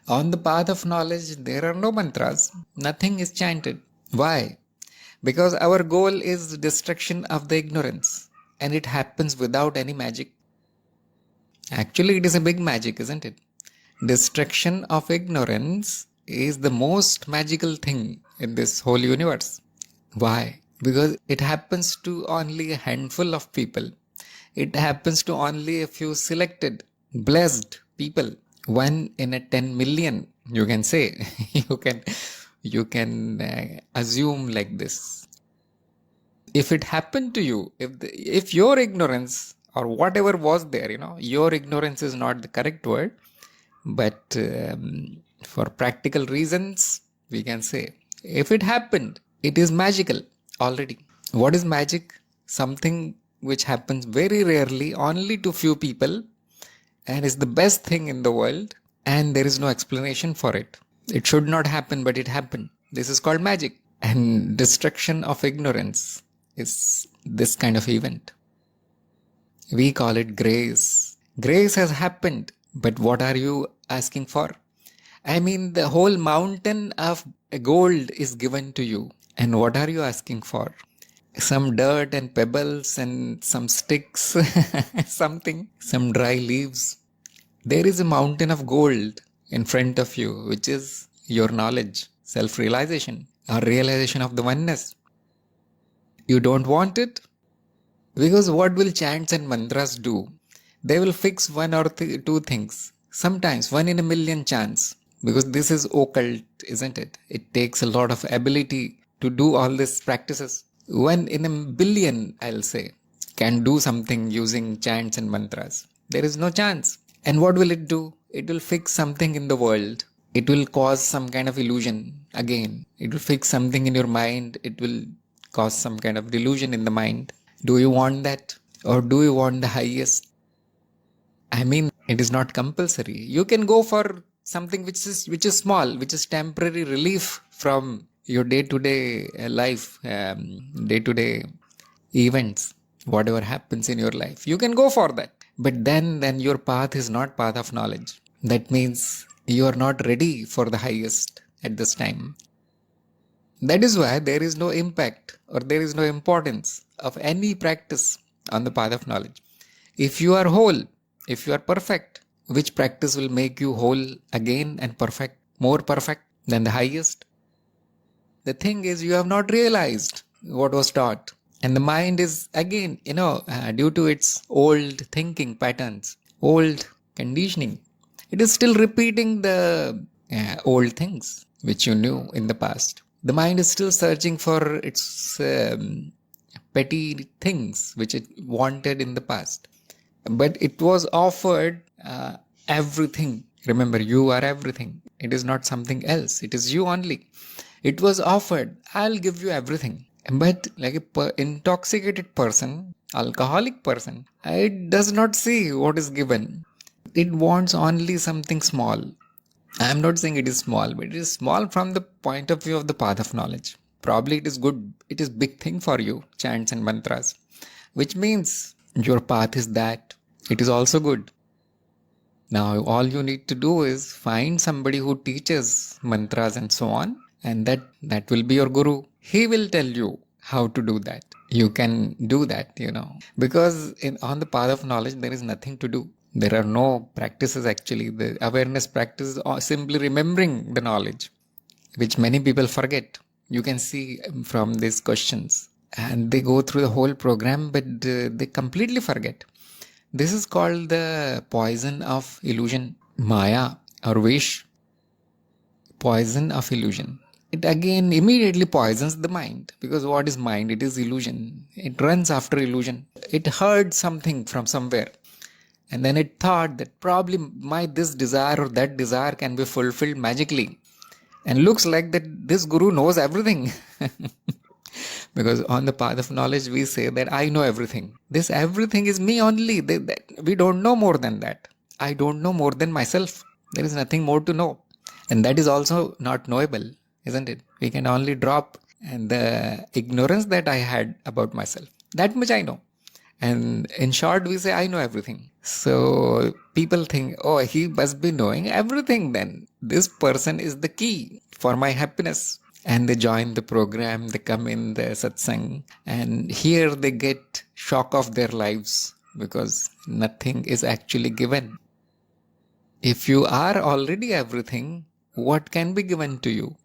On the path of knowledge, there are no mantras. Nothing is chanted. Why? Because our goal is destruction of the ignorance. And it happens without any magic. Actually, it is a big magic, isn't it? Destruction of ignorance is the most magical thing in this whole universe. Why? Because it happens to only a handful of people. It happens to only a few selected, blessed people. 1 in 10 million, you can say. you can assume like this. If it happened to you, if your ignorance or whatever was there, your ignorance is not the correct word, but for practical reasons, we can say, if it happened, it is magical already. What is magic? Something which happens very rarely, only to few people, and is the best thing in the world, and there is no explanation for it. It should not happen, but it happened. This is called magic. And destruction of ignorance is this kind of event. We call it grace. Grace has happened, but what are you asking for? I mean, the whole mountain of gold is given to you. And what are you asking for? Some dirt and pebbles and some sticks, something, some dry leaves. There is a mountain of gold in front of you, which is your knowledge, self-realization, or realization of the oneness. You don't want it? Because what will chants and mantras do? They will fix one or two things. Sometimes 1 in 1,000,000 chance. Because this is occult, isn't it? It takes a lot of ability to do all these practices. 1 in 1,000,000,000, I'll say, can do something using chants and mantras. There is no chance. And what will it do? It will fix something in the world. It will cause some kind of illusion again. It will fix something in your mind. It will cause some kind of delusion in the mind. Do you want that? Or do you want the highest? I mean, it is not compulsory. You can go for something which is small, which is temporary relief from your day-to-day life, day-to-day events, whatever happens in your life. You can go for that. But then your path is not path of knowledge. That means you are not ready for the highest at this time. That is why there is no impact or there is no importance of any practice on the path of knowledge. If you are whole, if you are perfect, which practice will make you whole again and perfect, more perfect than the highest? The thing is, you have not realized what was taught. And the mind is again, due to its old thinking patterns, old conditioning, it is still repeating the old things which you knew in the past. The mind is still searching for its petty things which it wanted in the past. But it was offered everything. Remember, you are everything. It is not something else. It is you only. It was offered, I'll give you everything. But like an intoxicated person, alcoholic person, it does not see what is given. It wants only something small. I am not saying it is small, but it is small from the point of view of the path of knowledge. Probably it is good. It is big thing for you, chants and mantras, which means your path is that. It is also good. Now all you need to do is find somebody who teaches mantras and so on, and that will be your guru. He will tell you how to do that. You can do that, because on the path of knowledge there is nothing to do. There are no practices actually. The awareness practice is simply remembering the knowledge, which many people forget. You can see from these questions. And they go through the whole program, but they completely forget. This is called the poison of illusion, Maya or wish. Poison of illusion. It again immediately poisons the mind. Because what is mind? It is illusion. It runs after illusion. It heard something from somewhere. And then it thought that probably this desire or that desire can be fulfilled magically. And looks like that this guru knows everything. Because on the path of knowledge, we say that I know everything. This everything is me only. We don't know more than that. I don't know more than myself. There is nothing more to know. And that is also not knowable, isn't it? We can only drop the ignorance that I had about myself. That much I know. And in short, we say, I know everything. So people think, oh, he must be knowing everything then. This person is the key for my happiness. And they join the program, they come in the satsang, and here they get shock of their lives because nothing is actually given. If you are already everything, what can be given to you?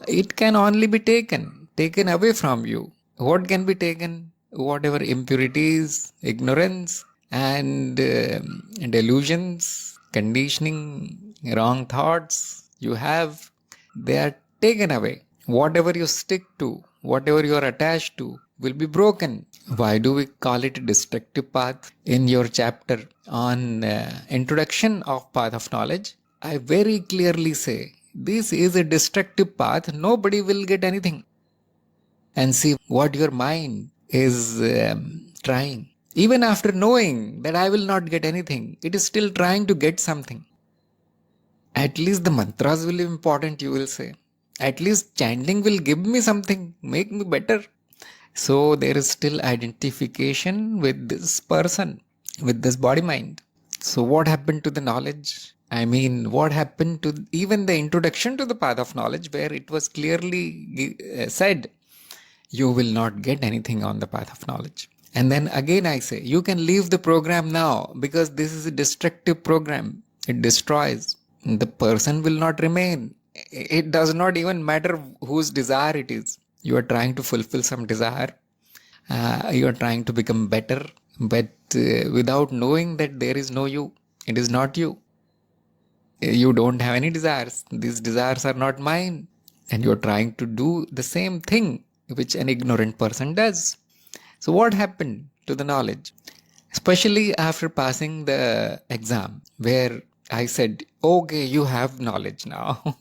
It can only be taken away from you. What can be taken? Whatever impurities, ignorance, and delusions, conditioning, wrong thoughts you have, they are taken away. Whatever you stick to, whatever you are attached to, will be broken. Why do we call it a destructive path? In your chapter on introduction of path of knowledge, I very clearly say this is a destructive path. Nobody will get anything. And see what your mind is trying. Even after knowing that I will not get anything, it is still trying to get something. At least the mantras will be important, you will say. At least chanting will give me something, make me better. So there is still identification with this person, with this body mind. So what happened to the knowledge? I mean, what happened to even the introduction to the path of knowledge, where it was clearly said, you will not get anything on the path of knowledge. And then again I say, you can leave the program now because this is a destructive program. It destroys. The person will not remain. It does not even matter whose desire it is. You are trying to fulfill some desire. You are trying to become better, but without knowing that there is no you. It is not you. You don't have any desires. These desires are not mine. And you are trying to do the same thing which an ignorant person does. So what happened to the knowledge? Especially after passing the exam, where I said, okay, you have knowledge now.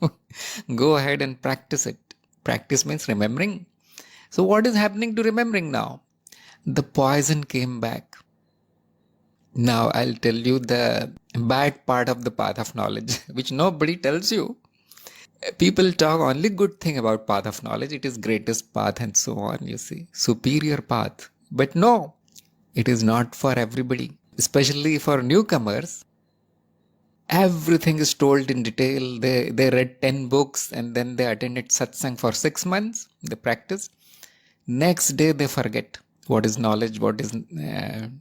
Go ahead and practice it. Practice means remembering. So what is happening to remembering now? The poison came back. Now I'll tell you the bad part of the path of knowledge, which nobody tells you. People talk only good thing about path of knowledge. It is greatest path and so on, you see. Superior path. But no, it is not for everybody. Especially for newcomers. Everything is told in detail. They read 10 books and then they attended satsang for 6 months. They practice. Next day they forget what is knowledge, what is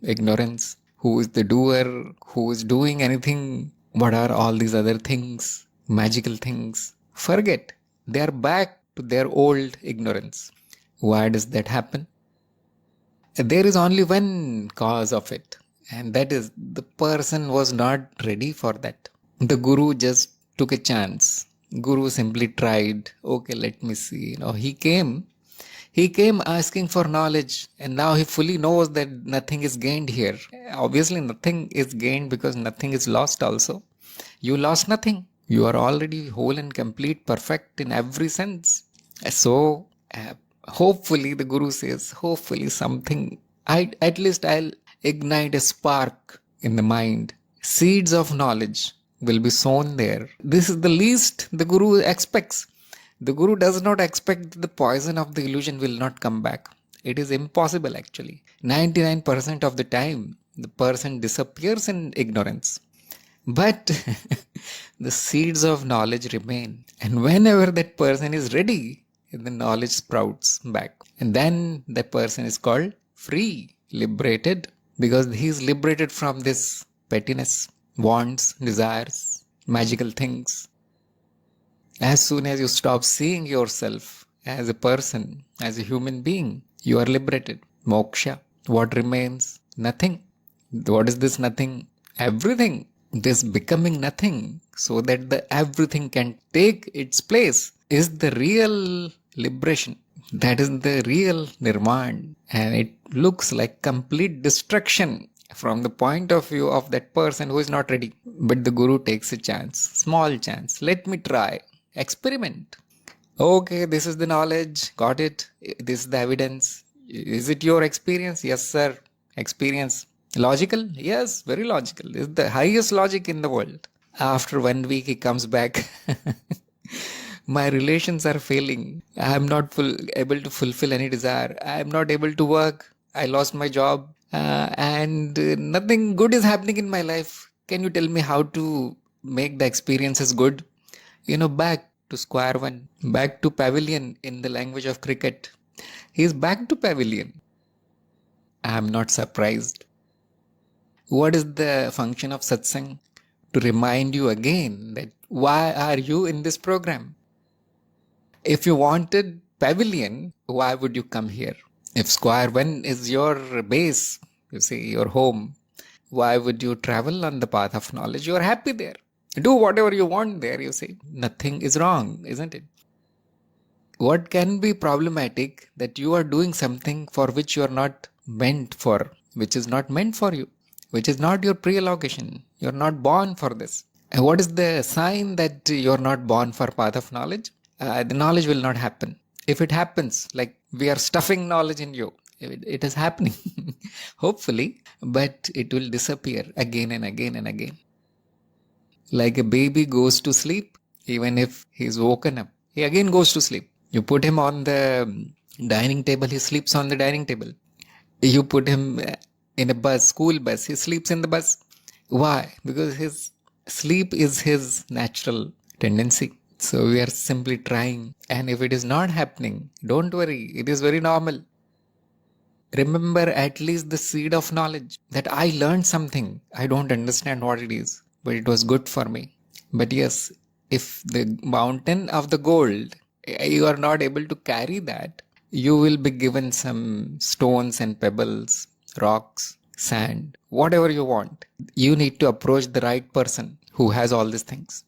ignorance, who is the doer, who is doing anything, what are all these other things, magical things. Forget. They are back to their old ignorance. Why does that happen? There is only one cause of it, and that is the person was not ready for that. The guru just took a chance. Guru simply tried, okay, let me see. He came asking for knowledge, and now he fully knows that nothing is gained here. Obviously, nothing is gained because nothing is lost also. You lost nothing. You are already whole and complete, perfect in every sense. So, hopefully, the Guru says, hopefully something, at least I'll ignite a spark in the mind. Seeds of knowledge will be sown there. This is the least the Guru expects. The Guru does not expect the poison of the illusion will not come back. It is impossible actually. 99% of the time, the person disappears in ignorance. But the seeds of knowledge remain. And whenever that person is ready, the knowledge sprouts back. And then the person is called free, liberated, because he is liberated from this pettiness, wants, desires, magical things. As soon as you stop seeing yourself as a person, as a human being, you are liberated. Moksha. What remains? Nothing. What is this nothing? Everything. This becoming nothing, so that the everything can take its place, is the real liberation. That is the real nirman. And it looks like complete destruction from the point of view of that person who is not ready. But the Guru takes a chance, small chance. Let me try. Experiment. Okay, this is the knowledge. Got it. This is the evidence. Is it your experience? Yes, sir. Experience. Logical? Yes, very logical. It's the highest logic in the world. After 1 week, he comes back. My relations are failing. I am not able to fulfill any desire. I am not able to work. I lost my job. and nothing good is happening in my life. Can you tell me how to make the experiences good? Back to square one, back to pavilion in the language of cricket. He's back to pavilion. I'm not surprised. What is the function of satsang? To remind you again that why are you in this program? If you wanted pavilion, why would you come here? If square one is your base, you see, your home, why would you travel on the path of knowledge? You are happy there. Do whatever you want there, you see. Nothing is wrong, isn't it? What can be problematic that you are doing something for which you are not meant for, which is not meant for you, which is not your pre-allocation. You are not born for this. And what is the sign that you are not born for path of knowledge? The knowledge will not happen. If it happens, like we are stuffing knowledge in you, it is happening, hopefully, but it will disappear again and again and again. Like a baby goes to sleep, even if he's woken up, he again goes to sleep. You put him on the dining table, he sleeps on the dining table. You put him in a bus, school bus, he sleeps in the bus. Why? Because his sleep is his natural tendency. So we are simply trying. And if it is not happening, don't worry. It is very normal. Remember at least the seed of knowledge that I learned something. I don't understand what it is, but it was good for me. But yes, if the mountain of the gold, you are not able to carry that, you will be given some stones and pebbles, rocks, sand, whatever you want. You need to approach the right person who has all these things.